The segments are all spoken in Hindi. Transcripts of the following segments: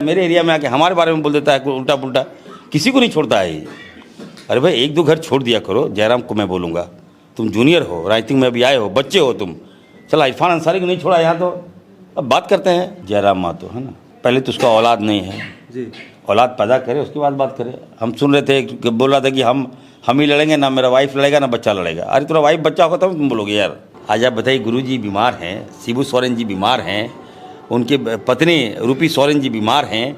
मेरे एरिया में आके हमारे बारे में बोल देता है उल्टा पुल्टा, किसी को नहीं छोड़ता है ये। अरे भाई एक दो घर छोड़ दिया करो। जयराम को मैं बोलूँगा, तुम जूनियर हो, राइटिंग में अभी आए हो, बच्चे हो तुम। चला इरफान अंसारी को नहीं छोड़ा यहाँ, तो अब बात करते हैं। जयराम मातो है ना, पहले तो उसका औलाद नहीं है जी, औलाद पैदा करे उसके बाद बात करें। हम सुन रहे थे कि बोल रहा था कि हम ही लड़ेंगे, ना मेरा वाइफ लड़ेगा ना बच्चा लड़ेगा। अरे तुम्हारा वाइफ बच्चा होगा तब तुम बोलोगे यार। आज आप बताइए, गुरु जी बीमार हैं, शिबू सोरेन जी बीमार हैं, उनकी पत्नी रूपी सोरेन जी बीमार हैं,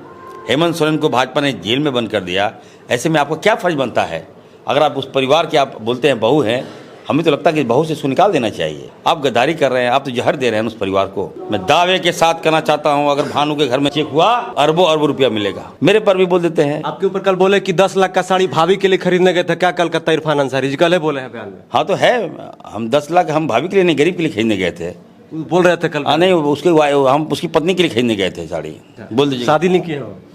हेमंत सोरेन को भाजपा ने जेल में बंद कर दिया। ऐसे में आपका क्या फर्ज बनता है? अगर आप उस परिवार के आप बोलते हैं बहू हैं, हमें तो लगता है कि बहू से उसको निकाल देना चाहिए। आप गद्दारी कर रहे हैं, आप तो जहर दे रहे हैं उस परिवार को। मैं दावे के साथ कहना चाहता हूं, अगर भानु के घर में चेक हुआ अरबों अरबों रुपया मिलेगा। मेरे पर भी बोल देते हैं। आपके ऊपर कल बोले कि 10 लाख का साड़ी भाभी के लिए खरीदने गए थे, क्या कलकत्ता इरफान अंसारी जी कल बोले हैं बयान में? हाँ तो है, हम 10 लाख हम भाभी के लिए नहीं, गरीब के लिए खरीदने गए थे, बोल रहे थे कल। नहीं, हम उसकी पत्नी के लिए खरीदने गए थे साड़ी। बोल दीजिए, शादी नहीं की है?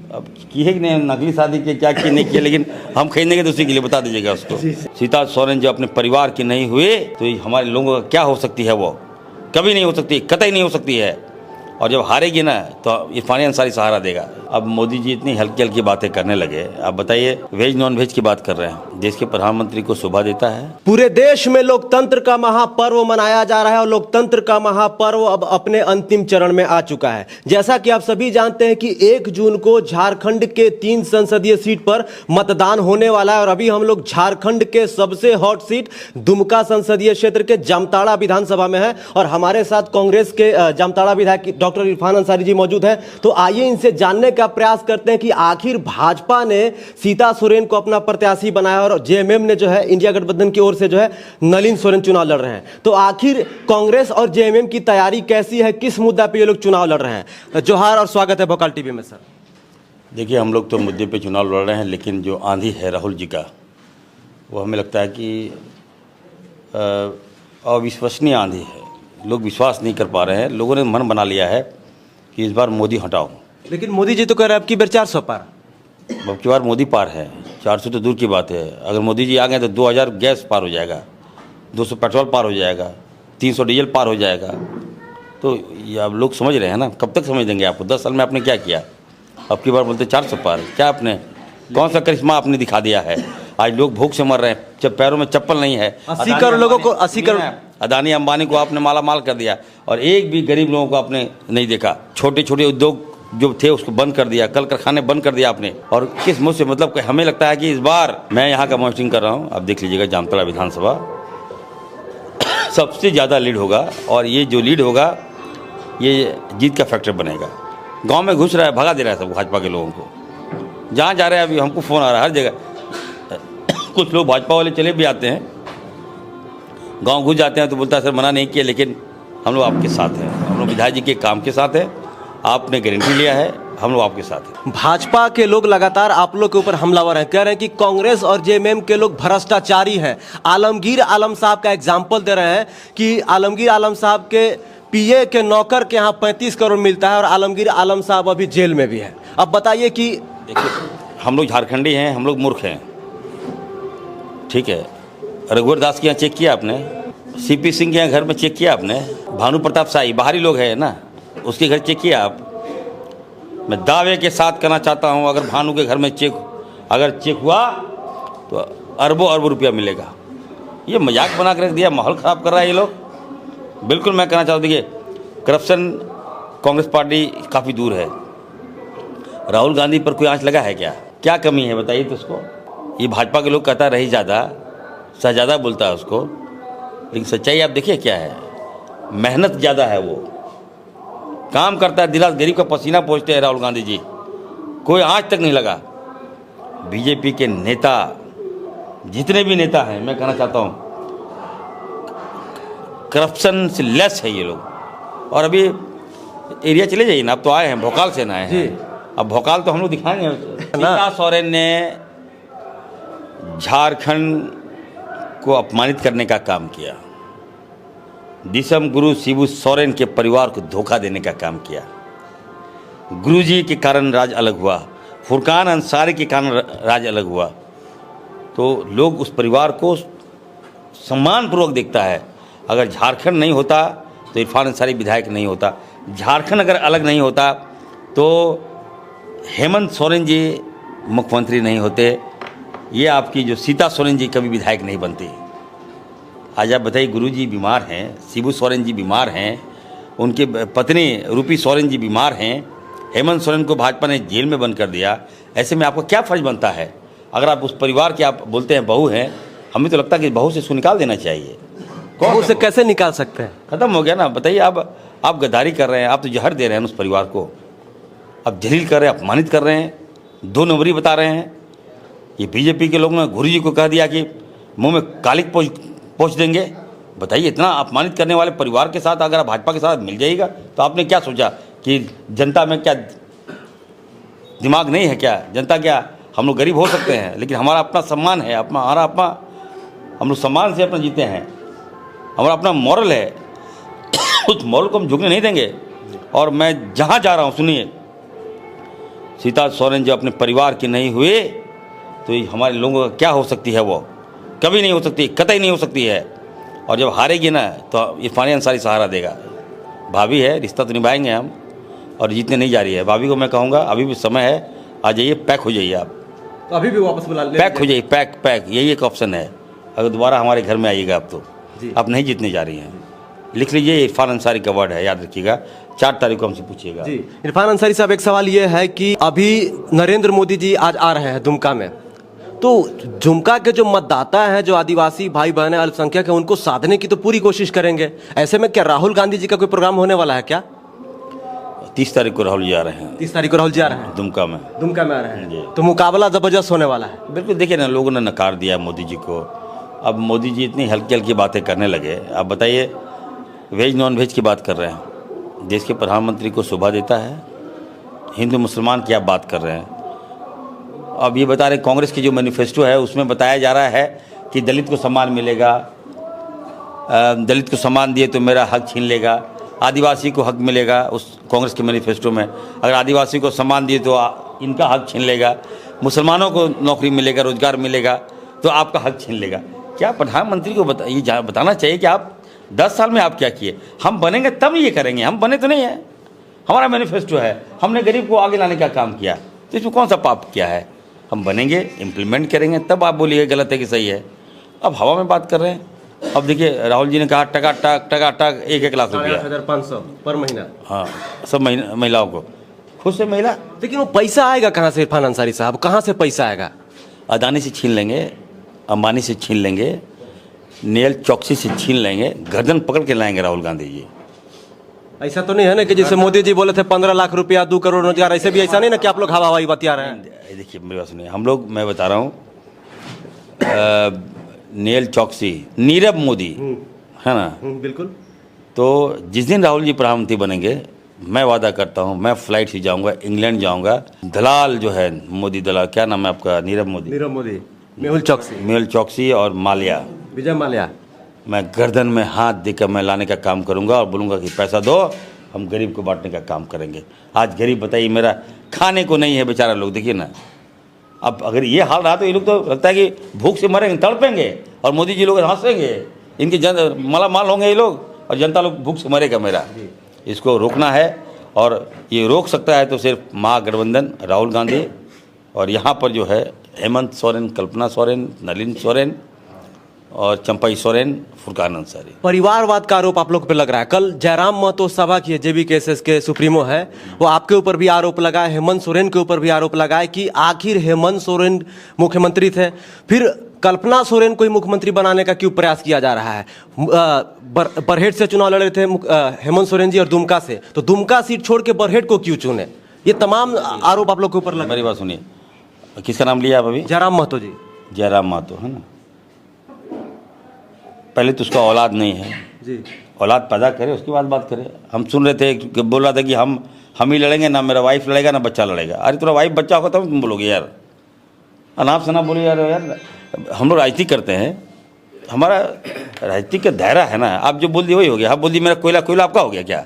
अब की है कि नहीं, नकली शादी के क्या की नहीं किए, लेकिन हम खरीदने के तो उसी के लिए बता दीजिएगा उसको। सीता सोरेन जो अपने परिवार की नहीं हुए तो हमारे लोगों का क्या हो सकती है? वो कभी नहीं हो सकती, कतई नहीं हो सकती है। और जब हारेगी ना तो इरफान अंसारी सहारा देगा। अब मोदी जी इतनी हल्की हल्की बातें करने लगे। आप बताइए, वेज नॉन वेज की बात कर रहे हैं, देश के प्रधानमंत्री को शोभा देता है? पूरे देश में लोकतंत्र का महापर्व मनाया जा रहा है और लोकतंत्र का महापर्व अब अपने अंतिम चरण में आ चुका है। जैसा कि आप सभी जानते हैं कि 1 जून को झारखंड के 3 संसदीय सीट पर मतदान होने वाला है और अभी हम लोग झारखंड के सबसे हॉट सीट दुमका संसदीय क्षेत्र के जामताड़ा विधानसभा में है और हमारे साथ कांग्रेस के जामताड़ा विधायक डॉक्टर इरफान अंसारी जी मौजूद हैं। तो आइए इनसे जानने का प्रयास करते हैं कि आखिर भाजपा ने सीता सोरेन को अपना प्रत्याशी बनाया और जेएमएम ने जो है इंडिया गठबंधन की ओर से जो है नलिन सोरेन चुनाव लड़ रहे हैं। तो आखिर कांग्रेस और जेएमएम की तैयारी कैसी है, किस मुद्दा पे ये लोग चुनाव लड़ रहे हैं? जोहार और स्वागत है भोकाल टीवी में सर। देखिए, हम लोग तो मुद्दे पे चुनाव लड़ रहे हैं, लेकिन जो आंधी है राहुल जी का, वो हमें लगता है कि अविश्वसनीय आंधी है। लोग विश्वास नहीं कर पा रहे हैं। लोगों ने मन बना लिया है कि इस बार मोदी हटाओ। लेकिन मोदी जी तो कह रहे हैं अब की बार 400 पार। अब की बार मोदी पार है, 400 तो दूर की बात है। अगर मोदी जी आ गए तो 2000 गैस पार हो जाएगा, 200 पेट्रोल पार हो जाएगा, 300 डीजल पार हो जाएगा। तो ये अब लोग समझ रहे हैं ना, कब तक समझ देंगे आपको? 10 साल में आपने क्या किया? अब की बार बोलते 400 पार। क्या आपने कौन सा करिश्मा आपने दिखा दिया है? आज लोग भूख से मर रहे हैं, जब पैरों में चप्पल नहीं है। 80 करोड़ लोगों को 80 करोड़ अदानी अंबानी को आपने माला माल कर दिया और एक भी गरीब लोगों को आपने नहीं देखा। छोटे छोटे उद्योग जो थे उसको बंद कर दिया, कल कारखाने बंद कर दिया आपने। और किस मुझसे मतलब हमें लगता है कि इस बार मैं यहाँ का मॉनिटरिंग कर रहा हूँ, आप देख लीजिएगा, जामताड़ा विधानसभा सबसे ज़्यादा लीड होगा और ये जो लीड होगा ये जीत का फैक्टर बनेगा। गाँव में घुस रहा है, भगा दे रहा है सब भाजपा के लोगों को। जहाँ जा रहे हैं अभी हमको फ़ोन आ रहा है हर जगह। कुछ लोग भाजपा वाले चले भी आते हैं, गांव घुस जाते हैं तो बोलता है सर मना नहीं किया, लेकिन हम लोग आपके साथ हैं, हम लोग विधायक जी के काम के साथ हैं, आपने गारंटी लिया है, हम लोग आपके साथ हैं। भाजपा के लोग लगातार आप लोग के ऊपर हमलावर हैं, कह रहे हैं कि कांग्रेस और जेएमएम के लोग भ्रष्टाचारी हैं। आलमगीर आलम साहब का एग्जाम्पल दे रहे हैं कि आलमगीर आलम साहब के पीए के नौकर के यहाँ 35 करोड़ मिलता है और आलमगीर आलम साहब अभी जेल में भी है। अब बताइए कि देखिए, हम लोग झारखंडी हैं, हम लोग मूर्ख हैं, ठीक है। रघुवर दास के यहाँ चेक किया आपने? सीपी सिंह के यहाँ घर में चेक किया आपने? भानु प्रताप शाही बाहरी लोग हैं ना, उसके घर चेक किया आप? मैं दावे के साथ कहना चाहता हूँ, अगर भानु के घर में अगर चेक हुआ तो अरबों अरबों रुपया मिलेगा। ये मजाक बना कर रख दिया, माहौल ख़राब कर रहा है ये लोग। बिल्कुल मैं कहना चाहता हूँ, देखिए करप्शन कांग्रेस पार्टी काफ़ी दूर है। राहुल गांधी पर कोई आँच लगा है क्या? क्या कमी है बताइए तो उसको। ये भाजपा के लोग कहता रही ज़्यादा, शहजादा बोलता है उसको, लेकिन सच्चाई आप देखिए क्या है। मेहनत ज़्यादा है, वो काम करता है, दिला गरीब का पसीना पोंछते हैं राहुल गांधी जी, कोई आज तक नहीं लगा। बीजेपी के नेता जितने भी नेता हैं, मैं कहना चाहता हूँ करप्शन से लेस है ये लोग। और अभी एरिया चले जाइए ना, अब तो आए हैं भोकाल से ना आए हैं, अब भोकाल तो हम लोग दिखाएंगे। सीता सोरेन ने झारखंड को अपमानित करने का काम किया, दिसम गुरु शिबू सोरेन के परिवार को धोखा देने का काम किया। गुरुजी के कारण राज अलग हुआ, फुरकान अंसारी के कारण राज अलग हुआ। तो लोग उस परिवार को सम्मानपूर्वक देखता है। अगर झारखंड नहीं होता तो इरफान अंसारी विधायक नहीं होता, झारखंड अगर अलग नहीं होता तो हेमंत सोरेन जी मुख्यमंत्री नहीं होते, ये आपकी जो सीता सोरेन जी कभी विधायक नहीं बनती। आज आप बताइए, गुरुजी बीमार हैं, शिबू सोरेन जी बीमार हैं, उनके पत्नी रूपी सोरेन जी बीमार हैं, हेमंत सोरेन को भाजपा ने जेल में बंद कर दिया। ऐसे में आपका क्या फर्ज बनता है? अगर आप उस परिवार के आप बोलते हैं बहू हैं, हमें तो लगता है कि बहू से इसको निकाल देना चाहिए। कौन उसे कैसे निकाल सकते हैं? खत्म हो गया ना। बताइए, आप गद्दारी कर रहे हैं, आप तो जहर दे रहे हैं उस परिवार को, आप जलील कर रहे हैं, अपमानित कर रहे हैं, 2 नंबरी बता रहे हैं। ये बीजेपी के लोगों ने गुरु जी को कह दिया कि मुंह में कालिक पोंछ देंगे। बताइए, इतना अपमानित करने वाले परिवार के साथ अगर आप भाजपा के साथ मिल जाइएगा तो आपने क्या सोचा कि जनता में क्या दिमाग नहीं है क्या? जनता क्या, हम लोग गरीब हो सकते हैं लेकिन हमारा अपना सम्मान है, हमारा अपना, हम लोग सम्मान से अपना जीते हैं, हमारा अपना मॉरल है। उस मॉरल को हम झुकने नहीं देंगे। और मैं जहाँ जा रहा हूँ, सुनिए, सीता सोरेन जो अपने परिवार की नहीं हुए तो ये हमारे लोगों का क्या हो सकती है? वो कभी नहीं हो सकती, कतई नहीं हो सकती है। और जब हारेगी ना तो इरफान अंसारी सहारा देगा। भाभी है, रिश्ता तो निभाएंगे हम, और जीतने नहीं जा रही है। भाभी को मैं कहूँगा अभी भी समय है, आ जाइए, पैक हो जाइए आप, तो अभी भी वापस बुला ले, पैक हो जाइए, पैक यही एक ऑप्शन है। अगर दोबारा हमारे घर में आइएगा आप तो आप नहीं जीतने जा रही हैं। लिख लीजिए, इरफान अंसारी का वर्ड है, याद रखिएगा। 4 तारीख को हमसे पूछिएगा। जी इरफान अंसारी साहब, एक सवाल ये है कि अभी नरेंद्र मोदी जी आज आ रहे हैं दुमका में, तो दुमका के जो मतदाता हैं, जो आदिवासी भाई बहन है, अल्पसंख्यक है, उनको साधने की तो पूरी कोशिश करेंगे। ऐसे में क्या राहुल गांधी जी का कोई प्रोग्राम होने वाला है क्या? 30 तारीख को राहुल जी आ रहे हैं। 30 तारीख को राहुल जी आ रहे हैं दुमका में आ रहे जी। हैं, तो मुकाबला जबरदस्त होने वाला है। बिल्कुल। देखिए ना, लोगों ने नकार दिया मोदी जी को। अब मोदी जी इतनी हल्की हल्की बातें करने लगे। आप बताइए, वेज नॉन वेज की बात कर रहे हैं, देश के प्रधानमंत्री को शोभा देता है? हिंदू मुसलमान की आप बात कर रहे हैं। अब ये बता रहे, कांग्रेस की जो मैनिफेस्टो है उसमें बताया जा रहा है कि दलित को सम्मान मिलेगा, दलित को सम्मान दिए तो मेरा हक छीन लेगा, आदिवासी को हक मिलेगा। उस कांग्रेस के मैनिफेस्टो में अगर आदिवासी को सम्मान दिए तो इनका हक छीन लेगा, मुसलमानों को नौकरी मिलेगा, रोजगार मिलेगा तो आपका हक छीन लेगा। क्या प्रधानमंत्री को ये बताना चाहिए कि आप 10 साल में आप क्या किए? हम बनेंगे तब ये करेंगे, हम बने तो नहीं है। हमारा मैनिफेस्टो है, हमने गरीब को आगे लाने का काम किया, तो इसमें कौन सा पाप किया है? हम बनेंगे, इम्प्लीमेंट करेंगे, तब आप बोलिएगा गलत है कि सही है। अब हवा में बात कर रहे हैं। अब देखिए, राहुल जी ने कहा टका 1 लाख रुपया, 8,500 पर महीना। हाँ, सब महिलाओं को। खुद से महिला, लेकिन वो पैसा आएगा कहाँ से इरफान अंसारी साहब? कहाँ से पैसा आएगा? अदानी से छीन लेंगे, अंबानी से छीन लेंगे, नेल चौकसी से छीन लेंगे, गर्दन पकड़ के लाएंगे राहुल गांधी जी। ऐसा तो नहीं है ना कि जैसे मोदी जी बोले थे 15 लाख रुपया 2 करोड़ रोजगार, ऐसे भी ऐसा नहीं ना कि आप लोग हवा हवाई बतिया रहे हैं? देखिए मेरी बात सुनिए, हम लोग, मैं बता रहा हूँ, नेल चौकसी, नीरव मोदी है ना, बिल्कुल। तो जिस दिन राहुल जी प्रधानमंत्री बनेंगे, मैं वादा करता हूँ, मैं फ्लाइट से जाऊँगा, इंग्लैंड जाऊँगा। दलाल जो है मोदी दलाल, क्या नाम है आपका? नीरव मोदी, मेहुल चौकसी और माल्या, विजय माल्या, मैं गर्दन में हाथ देकर मैं लाने का काम करूंगा और बोलूँगा कि पैसा दो, हम गरीब को बांटने का काम करेंगे। आज गरीब, बताइए, मेरा खाने को नहीं है बेचारा लोग। देखिए ना, अब अगर ये हाल रहा तो ये लोग तो लगता है कि भूख से मरेंगे, तड़पेंगे, और मोदी जी लोग हंसेंगे, इनके मालामाल होंगे ये लोग, और जनता लोग भूख से मरेगा। मेरा इसको रोकना है, और ये रोक सकता है तो सिर्फ महागठबंधन, राहुल गांधी, और यहाँ पर जो है हेमंत सोरेन, कल्पना सोरेन, नलिन सोरेन और चंपाई सोरेन, फुरकान अंसारी। परिवारवाद का आरोप आप लोग पे लग रहा है। कल जयराम महतो सभा की JBKSS के सुप्रीमो है, वो आपके ऊपर भी आरोप लगाए, हेमंत सोरेन के ऊपर भी आरोप लगाए कि आखिर हेमंत सोरेन मुख्यमंत्री थे, फिर कल्पना सोरेन को ही मुख्यमंत्री बनाने का क्यों प्रयास किया जा रहा है? बरहेट से चुनाव लड़े थे हेमंत सोरेन जी और दुमका से, तो दुमका सीट छोड़ के बरहेट को क्यों चुने? ये तमाम आरोप आप लोग के ऊपर लगे। मेरी बात सुनिए, किसका नाम लिया आप अभी? जयराम महतो जी। जयराम महतो है ना। पहले तो उसका औलाद नहीं है जी, औलाद पैदा करे उसके बाद बात करें। हम सुन रहे थे कि बोल रहा था कि हम ही लड़ेंगे, ना मेरा वाइफ लड़ेगा ना बच्चा लड़ेगा। अरे तुम्हारा वाइफ बच्चा होगा तब तुम बोलोगे यार, अनाप शनाप बोलो यार। हम लोग राजनीति करते हैं, हमारा राजनीति का दायरा है ना। आप जो बोल दिए वही हो गया। आप बोल दिए मेरा कोयला आपका हो गया क्या?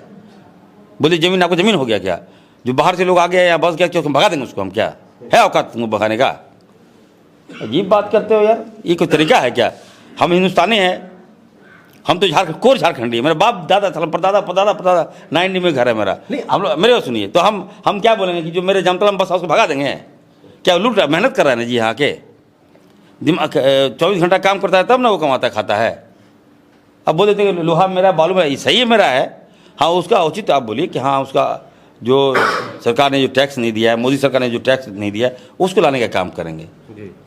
बोलिए जमीन आपको जमीन हो गया क्या? जो बाहर से लोग आ गए या बस गया क्यों भगा देंगे उसको? हम क्या है औकात तुमको भगाने का? अजीब बात करते हो यार, ये कोई तरीका है क्या? हम हिंदुस्तानी हैं, हम तो झारखंड कोर झारखंडी है, मेरा बाप दादा साला परदादा परदादा परदादा 90 में घर है मेरा। हम लोग मेरे को सुनिए, तो हम क्या बोलेंगे कि जो मेरे जामतला में बस हाउस को भगा देंगे? क्या लूट रहा, मेहनत कर रहा है ना जी यहाँ के, दिमाग 24 घंटा काम करता है तब ना वो कमाता खाता है। अब बोल देते हैं लोहा मेरा बालू मेरा, सही है मेरा है, हाँ उसका उचित आप बोलिए कि हाँ उसका जो सरकार ने जो टैक्स नहीं दिया है, मोदी सरकार ने जो टैक्स नहीं दिया है उसको लाने का काम करेंगे।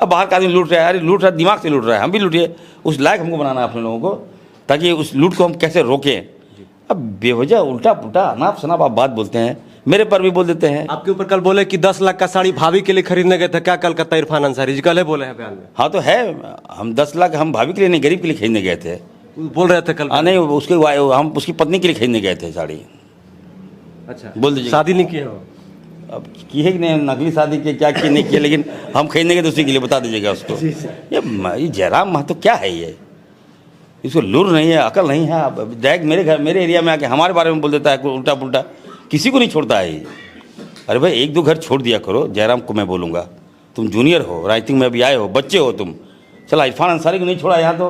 अब बाहर का आदमी लूट रहा है, अरे लूट रहा है दिमाग से लूट रहा है, हम भी लूटिए, उस लायक हमको बनाना है अपने लोगों को, ताकि उस लूट को हम कैसे रोकें। अब बेवजह उल्टा पुल्टा अनाप शनाप आप बात बोलते हैं, मेरे पर भी बोल देते हैं। आपके ऊपर कल बोले कि 10 लाख का साड़ी भाभी के लिए खरीदने गए थे, क्या कलकत्ता इरफान अंसारी जी कल है बोले हैं बयान में? हाँ तो है, हम 10 लाख हम भाभी के लिए नहीं गरीब के लिए खरीदने गए थे, बोल रहे थे कल। हाँ नहीं उसके हम उसकी पत्नी के लिए खरीदने गए थे साड़ी। अच्छा बोल दीजिए, शादी नहीं की है? अब की है कि नहीं, नकली शादी के क्या किए नहीं किए, लेकिन हम खरीदने के तो उसी के लिए बता दीजिएगा उसको। ये जयराम महतो क्या है ये, इसको लूर नहीं है, अकल नहीं है। अब डायरेक्ट मेरे घर मेरे एरिया में आके हमारे बारे में बोल देता है उल्टा पुल्टा, किसी को नहीं छोड़ता है ये। अरे भाई एक दो घर छोड़ दिया करो। जयराम को मैं बोलूँगा, तुम जूनियर हो, राजनीति में अभी आए हो, बच्चे हो तुम, चला इरफान अंसारी को नहीं छोड़ा यहाँ, तो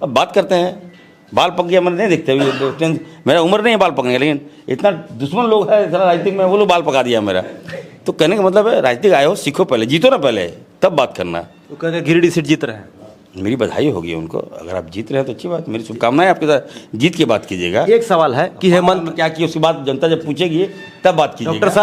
अब बात करते हैं। बाल पक गया मैंने नहीं देखते अभी, मेरा उम्र नहीं है बाल पकने का, लेकिन इतना दुश्मन लोग है चला राजनीतिक में, वो लोग बाल पका दिया मेरा। तो कहने का मतलब है राजनीतिक आए हो, सीखो पहले, जीतो ना पहले, तब बात करना। वो कहते हैं गिरिडीह सीट जीत रहे हैं। मेरी बधाई होगी उनको, अगर आप जीत रहे हैं तो अच्छी बात, मेरी शुभकामनाएं आपके साथ। जीत की बात कीजिएगा। एक सवाल है कि हेमंत क्या किया उसके बाद जनता जब पूछेगी तब बात कीजिएगा। डॉक्टर साहब